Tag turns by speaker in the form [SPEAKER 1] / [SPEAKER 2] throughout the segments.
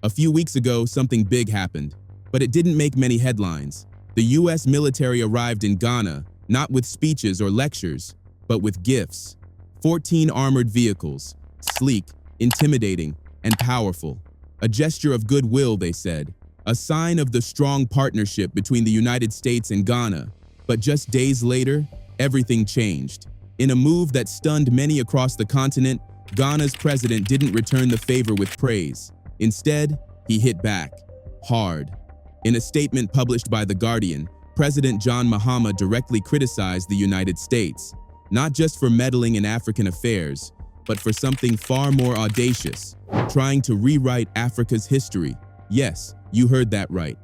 [SPEAKER 1] A few weeks ago, something big happened, but it didn't make many headlines. The US military arrived in Ghana, not with speeches or lectures, but with gifts. 14 armored vehicles, sleek, intimidating, and powerful. A gesture of goodwill, they said, a sign of the strong partnership between the United States and Ghana. But just days later, everything changed. In a move that stunned many across the continent, Ghana's president didn't return the favor with praise. Instead, he hit back, hard. In a statement published by The Guardian, President John Mahama directly criticized the United States, not just for meddling in African affairs, but for something far more audacious, trying to rewrite Africa's history. Yes, you heard that right.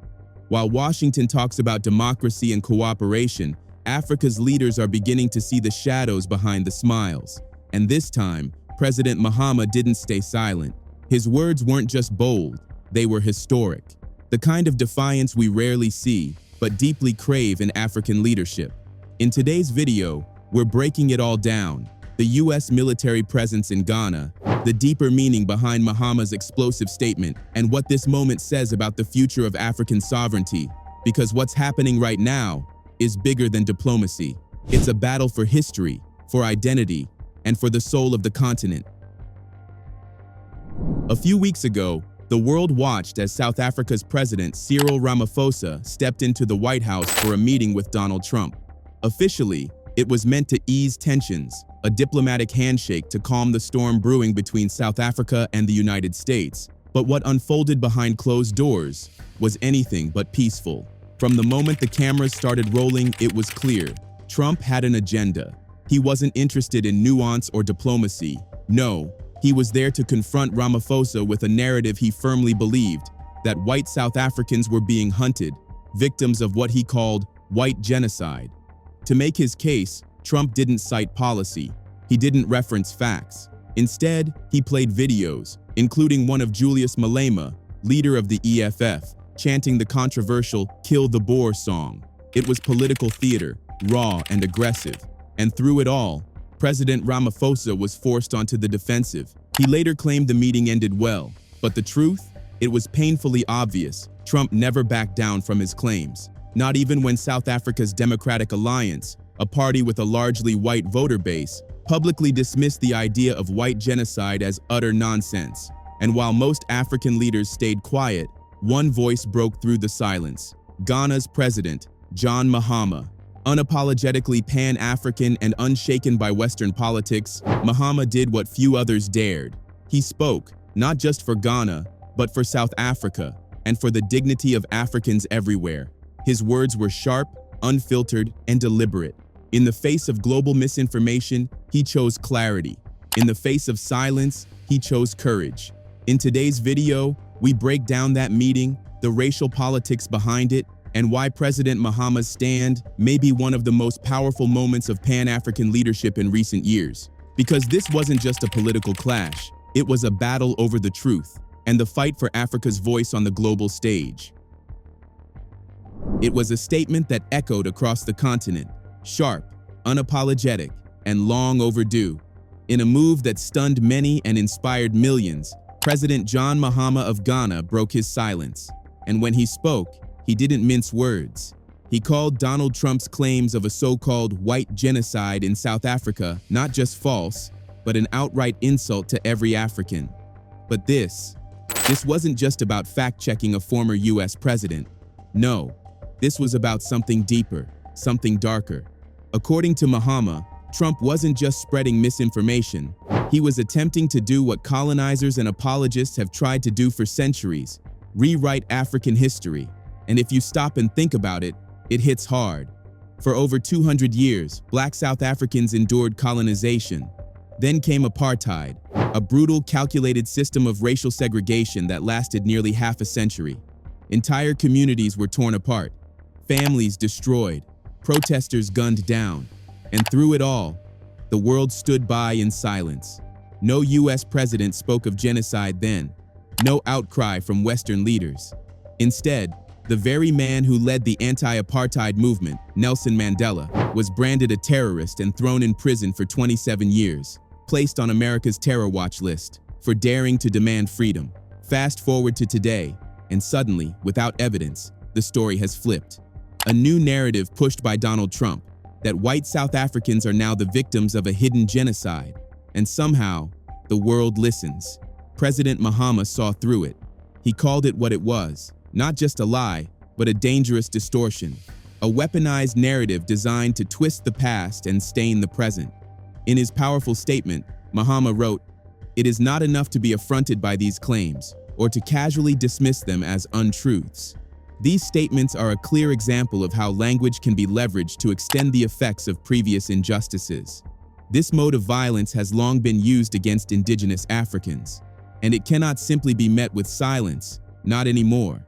[SPEAKER 1] While Washington talks about democracy and cooperation, Africa's leaders are beginning to see the shadows behind the smiles. And this time, President Mahama didn't stay silent. His words weren't just bold, they were historic. The kind of defiance we rarely see, but deeply crave in African leadership. In today's video, we're breaking it all down. The US military presence in Ghana, the deeper meaning behind Mahama's explosive statement, and what this moment says about the future of African sovereignty. Because what's happening right now is bigger than diplomacy. It's a battle for history, for identity, and for the soul of the continent. A few weeks ago, the world watched as South Africa's president Cyril Ramaphosa stepped into the White House for a meeting with Donald Trump. Officially, it was meant to ease tensions, a diplomatic handshake to calm the storm brewing between South Africa and the United States. But what unfolded behind closed doors was anything but peaceful. From the moment the cameras started rolling, it was clear. Trump had an agenda. He wasn't interested in nuance or diplomacy. No, he was there to confront Ramaphosa with a narrative he firmly believed, that white South Africans were being hunted, victims of what he called white genocide. To make his case, Trump didn't cite policy. He didn't reference facts. Instead, he played videos, including one of Julius Malema, leader of the EFF, chanting the controversial "Kill the Boer" song. It was political theater, raw and aggressive. And through it all, President Ramaphosa was forced onto the defensive. He later claimed the meeting ended well, but the truth? It was painfully obvious. Trump never backed down from his claims. Not even when South Africa's Democratic Alliance, a party with a largely white voter base, publicly dismissed the idea of white genocide as utter nonsense. And while most African leaders stayed quiet, one voice broke through the silence. Ghana's president, John Mahama. Unapologetically Pan-African and unshaken by Western politics, Mahama did what few others dared. He spoke, not just for Ghana, but for South Africa, and for the dignity of Africans everywhere. His words were sharp, unfiltered, and deliberate. In the face of global misinformation, he chose clarity. In the face of silence, he chose courage. In today's video, we break down that meeting, the racial politics behind it, and why President Mahama's stand may be one of the most powerful moments of Pan-African leadership in recent years. Because this wasn't just a political clash, it was a battle over the truth and the fight for Africa's voice on the global stage. It was a statement that echoed across the continent, sharp, unapologetic, and long overdue. In a move that stunned many and inspired millions, President John Mahama of Ghana broke his silence. And when he spoke, he didn't mince words. He called Donald Trump's claims of a so-called white genocide in South Africa not just false, but an outright insult to every African. But this wasn't just about fact-checking a former US president. No, this was about something deeper, something darker. According to Mahama, Trump wasn't just spreading misinformation. He was attempting to do what colonizers and apologists have tried to do for centuries, rewrite African history. And if you stop and think about it, it hits hard. For over 200 years, Black South Africans endured colonization. Then came apartheid, a brutal, calculated system of racial segregation that lasted nearly half a century. Entire communities were torn apart, families destroyed, protesters gunned down. And through it all, the world stood by in silence. No US president spoke of genocide then. No outcry from Western leaders. Instead, the very man who led the anti-apartheid movement, Nelson Mandela, was branded a terrorist and thrown in prison for 27 years, placed on America's terror watch list for daring to demand freedom. Fast forward to today, and suddenly, without evidence, the story has flipped. A new narrative pushed by Donald Trump, that white South Africans are now the victims of a hidden genocide. And somehow, the world listens. President Mahama saw through it. He called it what it was, not just a lie, but a dangerous distortion. A weaponized narrative designed to twist the past and stain the present. In his powerful statement, Mahama wrote, "It is not enough to be affronted by these claims, or to casually dismiss them as untruths." These statements are a clear example of how language can be leveraged to extend the effects of previous injustices. This mode of violence has long been used against indigenous Africans, and it cannot simply be met with silence, not anymore.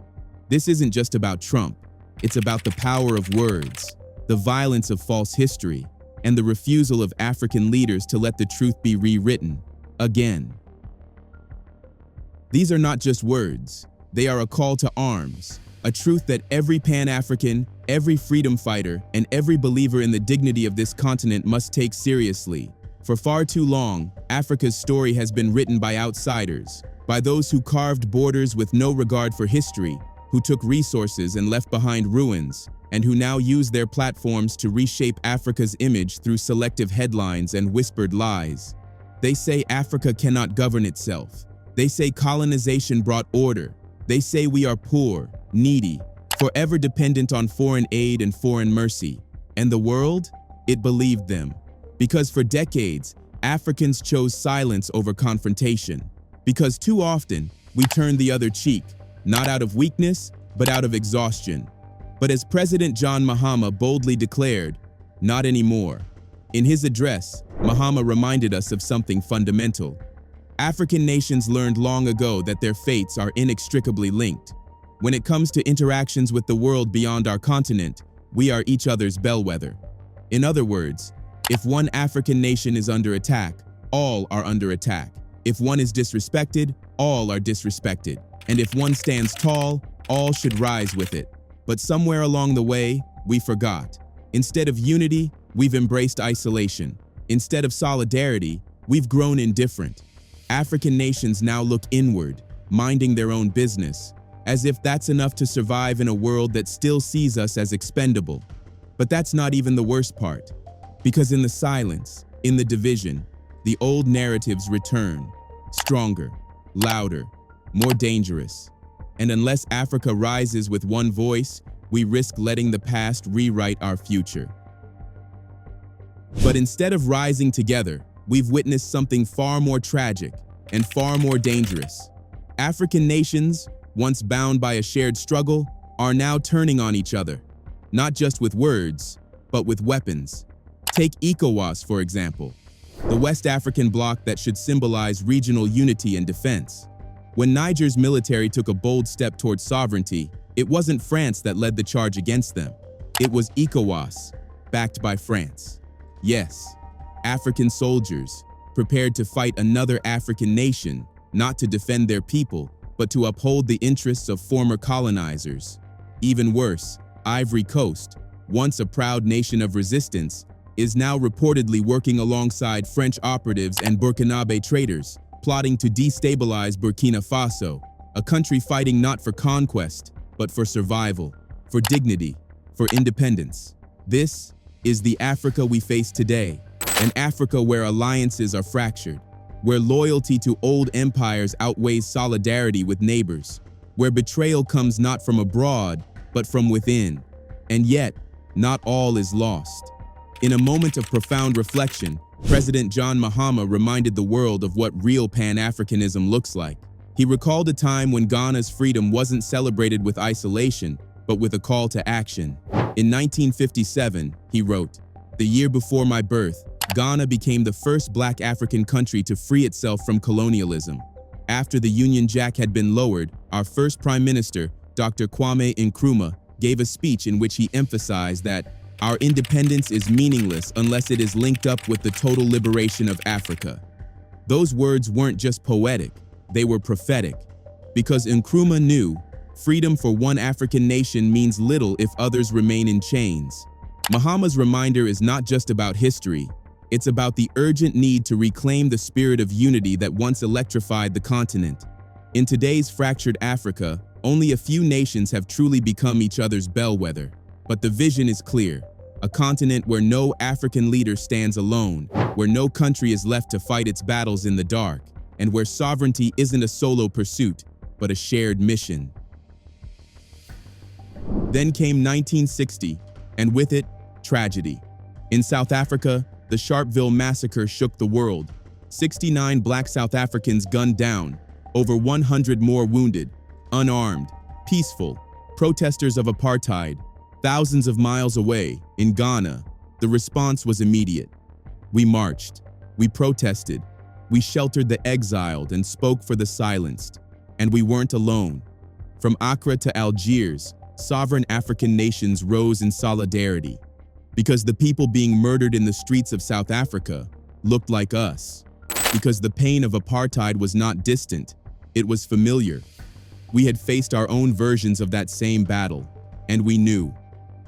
[SPEAKER 1] This isn't just about Trump, it's about the power of words, the violence of false history, and the refusal of African leaders to let the truth be rewritten, again. These are not just words, they are a call to arms, a truth that every Pan-African, every freedom fighter, and every believer in the dignity of this continent must take seriously. For far too long, Africa's story has been written by outsiders, by those who carved borders with no regard for history, who took resources and left behind ruins, and who now use their platforms to reshape Africa's image through selective headlines and whispered lies. They say Africa cannot govern itself. They say colonization brought order. They say we are poor, needy, forever dependent on foreign aid and foreign mercy. And the world? It believed them. Because for decades, Africans chose silence over confrontation. Because too often, we turned the other cheek, not out of weakness, but out of exhaustion. But as President John Mahama boldly declared, not anymore. In his address, Mahama reminded us of something fundamental. African nations learned long ago that their fates are inextricably linked. When it comes to interactions with the world beyond our continent, we are each other's bellwether. In other words, if one African nation is under attack, all are under attack. If one is disrespected, all are disrespected. And if one stands tall, all should rise with it. But somewhere along the way, we forgot. Instead of unity, we've embraced isolation. Instead of solidarity, we've grown indifferent. African nations now look inward, minding their own business, as if that's enough to survive in a world that still sees us as expendable. But that's not even the worst part. Because in the silence, in the division, the old narratives return, stronger, louder, more dangerous. And unless Africa rises with one voice, we risk letting the past rewrite our future. But instead of rising together, we've witnessed something far more tragic and far more dangerous. African nations, once bound by a shared struggle, are now turning on each other, not just with words, but with weapons. Take ECOWAS, for example, the West African bloc that should symbolize regional unity and defense. When Niger's military took a bold step towards sovereignty, it wasn't France that led the charge against them. It was ECOWAS, backed by France. Yes, African soldiers, prepared to fight another African nation, not to defend their people, but to uphold the interests of former colonizers. Even worse, Ivory Coast, once a proud nation of resistance, is now reportedly working alongside French operatives and Burkinabe traders, plotting to destabilize Burkina Faso, a country fighting not for conquest, but for survival, for dignity, for independence. This is the Africa we face today, an Africa where alliances are fractured, where loyalty to old empires outweighs solidarity with neighbors, where betrayal comes not from abroad, but from within. And yet, not all is lost. In a moment of profound reflection, President John Mahama reminded the world of what real Pan-Africanism looks like. He recalled a time when Ghana's freedom wasn't celebrated with isolation, but with a call to action. In 1957, he wrote, "The year before my birth, Ghana became the first Black African country to free itself from colonialism. After the Union Jack had been lowered, our first Prime Minister, Dr. Kwame Nkrumah, gave a speech in which he emphasized that our independence is meaningless unless it is linked up with the total liberation of Africa." Those words weren't just poetic, they were prophetic. Because Nkrumah knew, freedom for one African nation means little if others remain in chains. Mahama's reminder is not just about history, it's about the urgent need to reclaim the spirit of unity that once electrified the continent. In today's fractured Africa, only a few nations have truly become each other's bellwether. But the vision is clear. A continent where no African leader stands alone, where no country is left to fight its battles in the dark, and where sovereignty isn't a solo pursuit, but a shared mission. Then came 1960, and with it, tragedy. In South Africa, the Sharpeville massacre shook the world. 69 black South Africans gunned down, over 100 more wounded, unarmed, peaceful, protesters of apartheid. Thousands of miles away, in Ghana, the response was immediate. We marched, we protested, we sheltered the exiled and spoke for the silenced. And we weren't alone. From Accra to Algiers, sovereign African nations rose in solidarity, because the people being murdered in the streets of South Africa looked like us, because the pain of apartheid was not distant, it was familiar. We had faced our own versions of that same battle, and we knew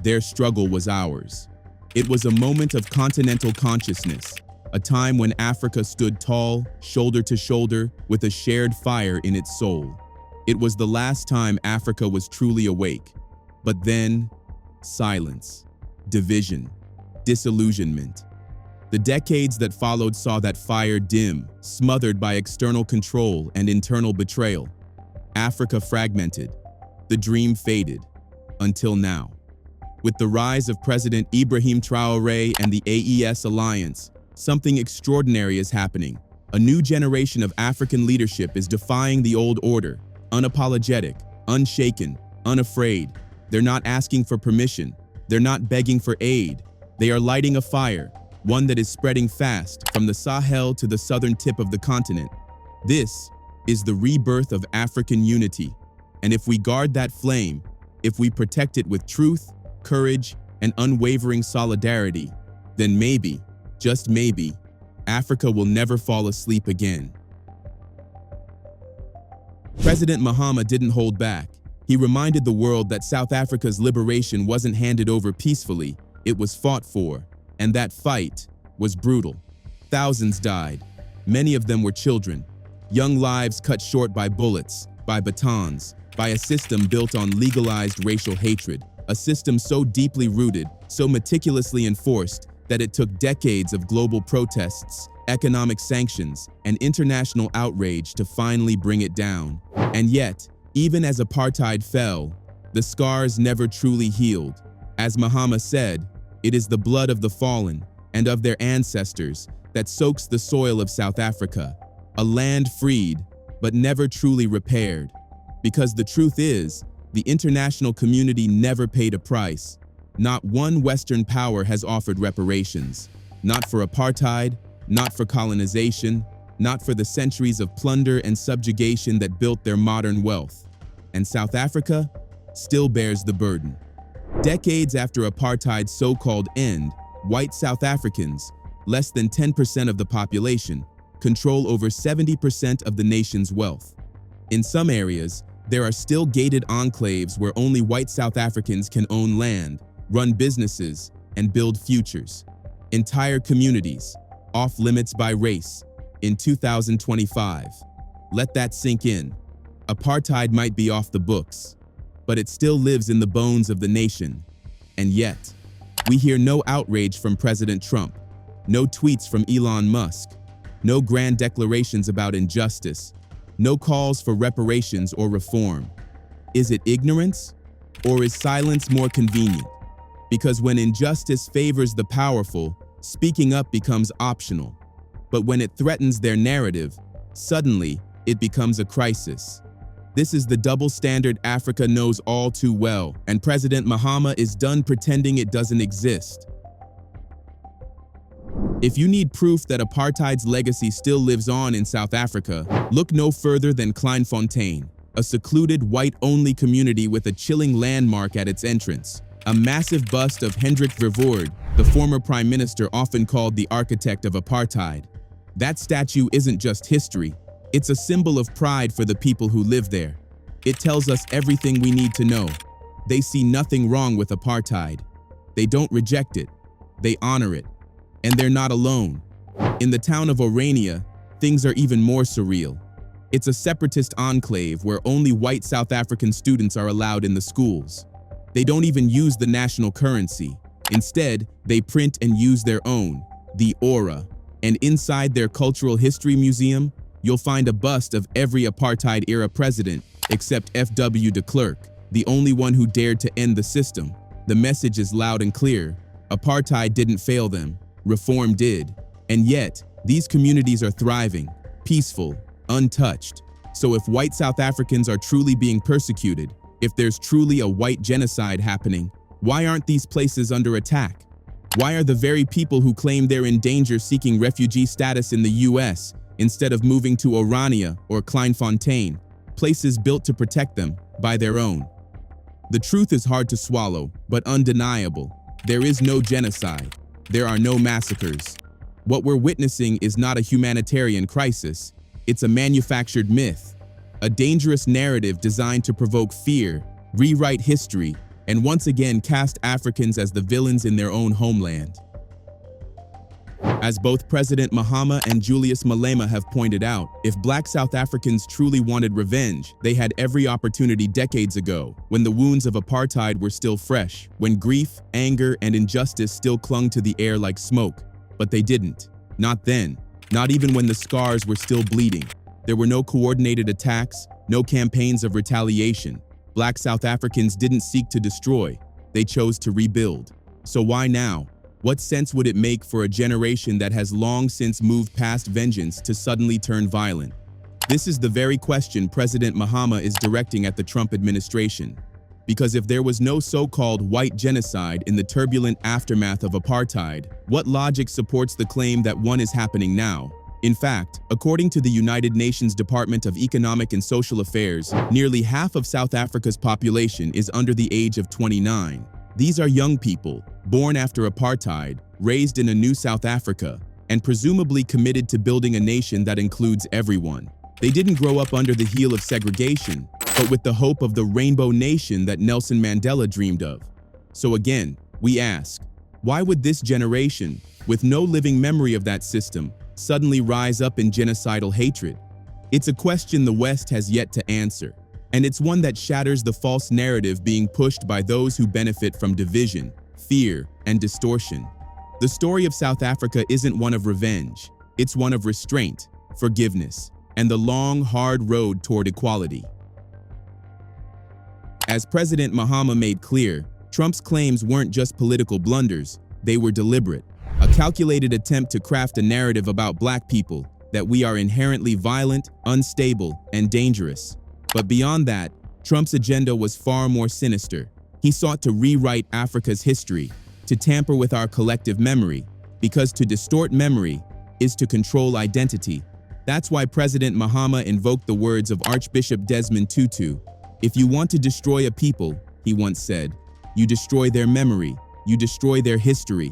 [SPEAKER 1] their struggle was ours. It was a moment of continental consciousness, a time when Africa stood tall, shoulder to shoulder, with a shared fire in its soul. It was the last time Africa was truly awake. But then, silence, division, disillusionment. The decades that followed saw that fire dim, smothered by external control and internal betrayal. Africa fragmented. The dream faded, until now. With the rise of President Ibrahim Traore and the AES alliance, something extraordinary is happening. A new generation of African leadership is defying the old order, unapologetic, unshaken, unafraid. They're not asking for permission. They're not begging for aid. They are lighting a fire, one that is spreading fast from the Sahel to the southern tip of the continent. This is the rebirth of African unity. And if we guard that flame, if we protect it with truth, courage, and unwavering solidarity, then maybe, just maybe, Africa will never fall asleep again. President Mahama didn't hold back. He reminded the world that South Africa's liberation wasn't handed over peacefully, it was fought for, and that fight was brutal. Thousands died. Many of them were children. Young lives cut short by bullets, by batons, by a system built on legalized racial hatred. A system so deeply rooted, so meticulously enforced, that it took decades of global protests, economic sanctions, and international outrage to finally bring it down. And yet, even as apartheid fell, the scars never truly healed. As Mahama said, it is the blood of the fallen and of their ancestors that soaks the soil of South Africa, a land freed, but never truly repaired. Because the truth is, the international community never paid a price. Not one Western power has offered reparations. Not for apartheid, not for colonization, not for the centuries of plunder and subjugation that built their modern wealth. And South Africa still bears the burden. Decades after apartheid's so-called end, white South Africans, less than 10% of the population, control over 70% of the nation's wealth. In some areas, there are still gated enclaves where only white South Africans can own land, run businesses, and build futures. Entire communities, off limits by race, in 2025. Let that sink in. Apartheid might be off the books, but it still lives in the bones of the nation. And yet, we hear no outrage from President Trump, no tweets from Elon Musk, no grand declarations about injustice, no calls for reparations or reform. Is it ignorance? Or is silence more convenient? Because when injustice favors the powerful, speaking up becomes optional. But when it threatens their narrative, suddenly it becomes a crisis. This is the double standard Africa knows all too well, and President Mahama is done pretending it doesn't exist. If you need proof that apartheid's legacy still lives on in South Africa, look no further than Kleinfontein, a secluded white-only community with a chilling landmark at its entrance. A massive bust of Hendrik Verwoerd, the former prime minister often called the architect of apartheid. That statue isn't just history, it's a symbol of pride for the people who live there. It tells us everything we need to know. They see nothing wrong with apartheid. They don't reject it, they honor it. And they're not alone. In the town of Orania, things are even more surreal. It's a separatist enclave where only white South African students are allowed in the schools. They don't even use the national currency. Instead, they print and use their own, the aura. And inside their cultural history museum, you'll find a bust of every apartheid-era president except F.W. de Klerk, the only one who dared to end the system. The message is loud and clear. Apartheid didn't fail them. Reform did. And yet, these communities are thriving, peaceful, untouched. So if white South Africans are truly being persecuted, if there's truly a white genocide happening, why aren't these places under attack? Why are the very people who claim they're in danger seeking refugee status in the US instead of moving to Orania or Kleinfontein, places built to protect them by their own? The truth is hard to swallow, but undeniable. There is no genocide. There are no massacres. What we're witnessing is not a humanitarian crisis. It's a manufactured myth, a dangerous narrative designed to provoke fear, rewrite history, and once again cast Africans as the villains in their own homeland. As both President Mahama and Julius Malema have pointed out, if Black South Africans truly wanted revenge, they had every opportunity decades ago, when the wounds of apartheid were still fresh, when grief, anger, and injustice still clung to the air like smoke. But they didn't. Not then. Not even when the scars were still bleeding. There were no coordinated attacks, no campaigns of retaliation. Black South Africans didn't seek to destroy. They chose to rebuild. So why now? What sense would it make for a generation that has long since moved past vengeance to suddenly turn violent? This is the very question President Mahama is directing at the Trump administration. Because if there was no so-called white genocide in the turbulent aftermath of apartheid, what logic supports the claim that one is happening now? In fact, according to the United Nations Department of Economic and Social Affairs, nearly half of South Africa's population is under the age of 29. These are young people, born after apartheid, raised in a new South Africa, and presumably committed to building a nation that includes everyone. They didn't grow up under the heel of segregation, but with the hope of the rainbow nation that Nelson Mandela dreamed of. So again, we ask, why would this generation, with no living memory of that system, suddenly rise up in genocidal hatred? It's a question the West has yet to answer, and it's one that shatters the false narrative being pushed by those who benefit from division, fear, and distortion. The story of South Africa isn't one of revenge. It's one of restraint, forgiveness, and the long, hard road toward equality. As President Mahama made clear, Trump's claims weren't just political blunders, they were deliberate. A calculated attempt to craft a narrative about Black people, that we are inherently violent, unstable, and dangerous. But beyond that, Trump's agenda was far more sinister. He sought to rewrite Africa's history, to tamper with our collective memory, because to distort memory is to control identity. That's why President Mahama invoked the words of Archbishop Desmond Tutu. If you want to destroy a people, he once said, you destroy their memory, you destroy their history.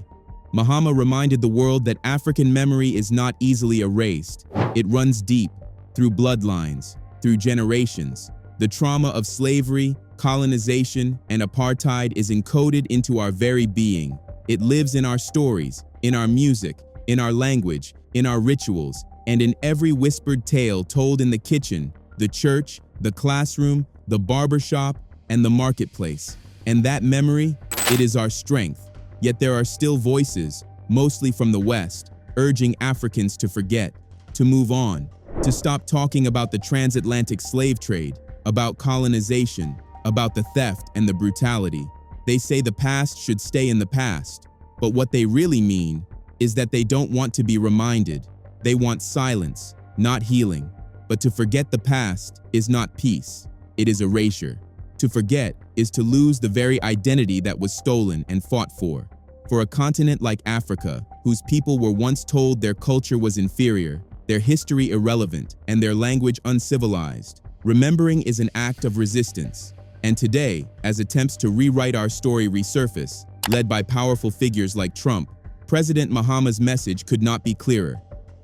[SPEAKER 1] Mahama reminded the world that African memory is not easily erased. It runs deep, through bloodlines, through generations. The trauma of slavery, colonization, and apartheid is encoded into our very being. It lives in our stories, in our music, in our language, in our rituals, and in every whispered tale told in the kitchen, the church, the classroom, the barbershop, and the marketplace. And that memory, it is our strength. Yet there are still voices, mostly from the West, urging Africans to forget, to move on, to stop talking about the transatlantic slave trade, about colonization, about the theft and the brutality. They say the past should stay in the past, but what they really mean is that they don't want to be reminded. They want silence, not healing. But to forget the past is not peace, it is erasure. To forget is to lose the very identity that was stolen and fought for. For a continent like Africa, whose people were once told their culture was inferior, their history irrelevant, and their language uncivilized, remembering is an act of resistance. And today, as attempts to rewrite our story resurface, led by powerful figures like Trump, President Mahama's message could not be clearer.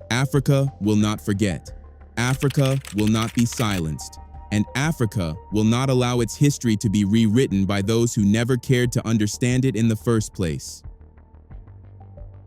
[SPEAKER 1] Africa will not forget. Africa will not be silenced. And Africa will not allow its history to be rewritten by those who never cared to understand it in the first place.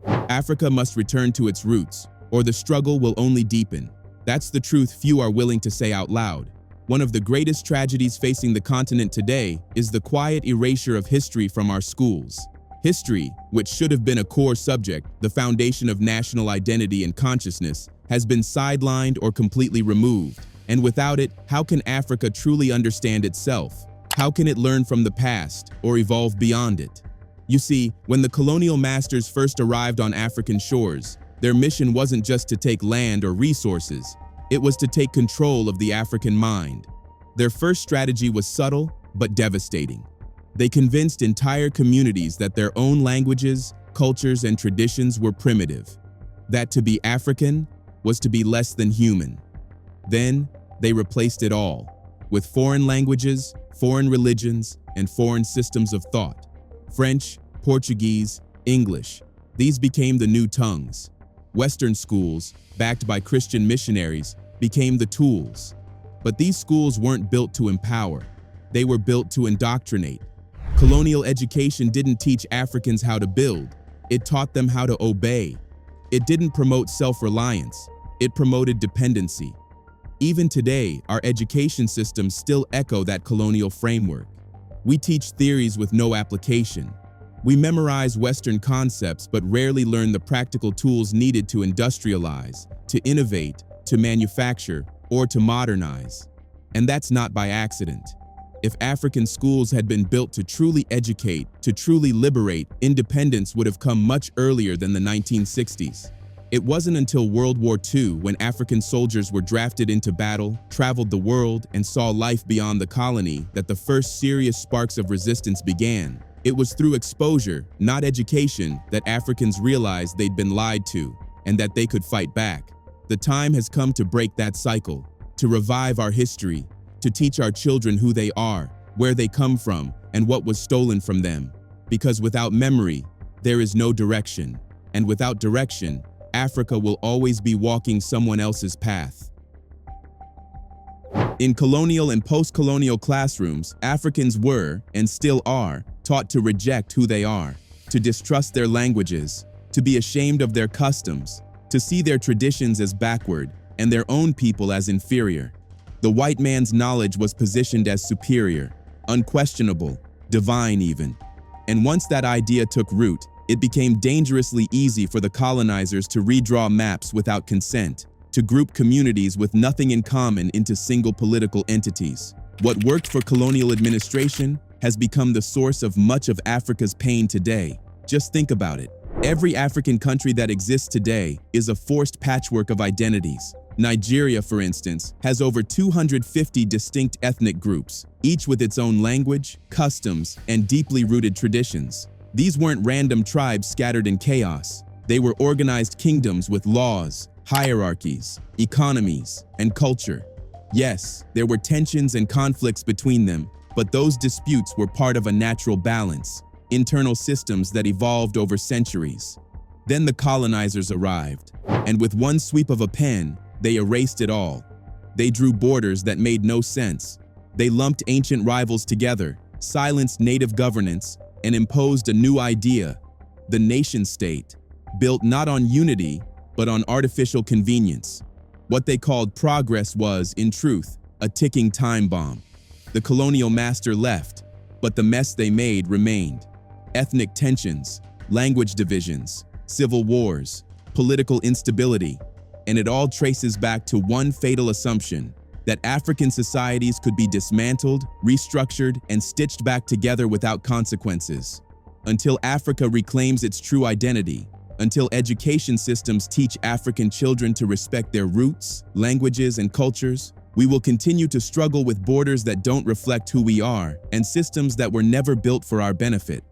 [SPEAKER 1] Africa must return to its roots, or the struggle will only deepen. That's the truth few are willing to say out loud. One of the greatest tragedies facing the continent today is the quiet erasure of history from our schools. History, which should have been a core subject, the foundation of national identity and consciousness, has been sidelined or completely removed. And without it, how can Africa truly understand itself? How can it learn from the past or evolve beyond it? You see, when the colonial masters first arrived on African shores, their mission wasn't just to take land or resources. It was to take control of the African mind. Their first strategy was subtle but devastating. They convinced entire communities that their own languages, cultures, and traditions were primitive, that to be African was to be less than human. Then, they replaced it all with foreign languages, foreign religions, and foreign systems of thought. French, Portuguese, English. These became the new tongues. Western schools, backed by Christian missionaries, became the tools. But these schools weren't built to empower. They were built to indoctrinate. Colonial education didn't teach Africans how to build. It taught them how to obey. It didn't promote self-reliance. It promoted dependency. Even today, our education systems still echo that colonial framework. We teach theories with no application. We memorize Western concepts but rarely learn the practical tools needed to industrialize, to innovate, to manufacture, or to modernize. And that's not by accident. If African schools had been built to truly educate, to truly liberate, independence would have come much earlier than the 1960s. It wasn't until World War II, when African soldiers were drafted into battle, traveled the world, and saw life beyond the colony, that the first serious sparks of resistance began. It was through exposure, not education, that Africans realized they'd been lied to, and that they could fight back. The time has come to break that cycle, to revive our history, to teach our children who they are, where they come from, and what was stolen from them. Because without memory, there is no direction. And without direction, Africa will always be walking someone else's path. In colonial and post-colonial classrooms, Africans were, and still are, taught to reject who they are, to distrust their languages, to be ashamed of their customs, to see their traditions as backward, and their own people as inferior. The white man's knowledge was positioned as superior, unquestionable, divine even. And once that idea took root, it became dangerously easy for the colonizers to redraw maps without consent, to group communities with nothing in common into single political entities. What worked for colonial administration has become the source of much of Africa's pain today. Just think about it. Every African country that exists today is a forced patchwork of identities. Nigeria, for instance, has over 250 distinct ethnic groups, each with its own language, customs, and deeply rooted traditions. These weren't random tribes scattered in chaos. They were organized kingdoms with laws, hierarchies, economies, and culture. Yes, there were tensions and conflicts between them, but those disputes were part of a natural balance, internal systems that evolved over centuries. Then the colonizers arrived, and with one sweep of a pen, they erased it all. They drew borders that made no sense. They lumped ancient rivals together, silenced native governance, and imposed a new idea, the nation-state, built not on unity, but on artificial convenience. What they called progress was, in truth, a ticking time bomb. The colonial master left, but the mess they made remained. Ethnic tensions, language divisions, civil wars, political instability, and it all traces back to one fatal assumption, that African societies could be dismantled, restructured, and stitched back together without consequences. Until Africa reclaims its true identity, until education systems teach African children to respect their roots, languages, and cultures, we will continue to struggle with borders that don't reflect who we are and systems that were never built for our benefit.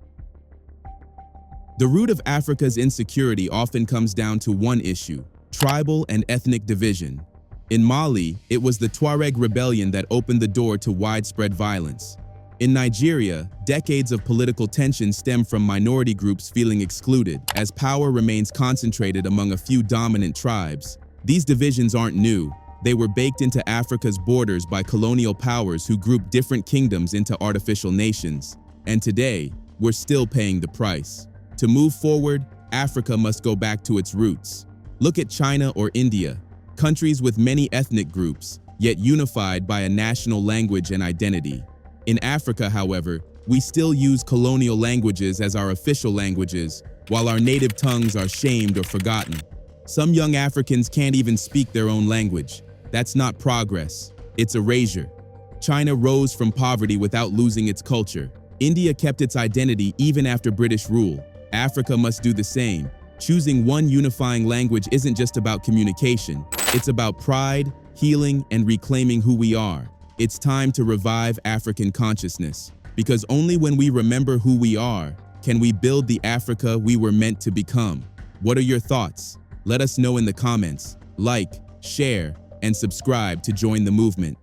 [SPEAKER 1] The root of Africa's insecurity often comes down to one issue: tribal and ethnic division. In Mali, it was the Tuareg rebellion that opened the door to widespread violence. In Nigeria, decades of political tension stem from minority groups feeling excluded, as power remains concentrated among a few dominant tribes. These divisions aren't new. They were baked into Africa's borders by colonial powers who grouped different kingdoms into artificial nations. And today, we're still paying the price. To move forward, Africa must go back to its roots. Look at China or India. countries with many ethnic groups, yet unified by a national language and identity. In Africa, however, we still use colonial languages as our official languages, while our native tongues are shamed or forgotten. Some young Africans can't even speak their own language. That's not progress, it's erasure. China rose from poverty without losing its culture. India kept its identity even after British rule. Africa must do the same. Choosing one unifying language isn't just about communication. It's about pride, healing, and reclaiming who we are. It's time to revive African consciousness, because only when we remember who we are can we build the Africa we were meant to become. What are your thoughts? Let us know in the comments. Like, share, and subscribe to join the movement.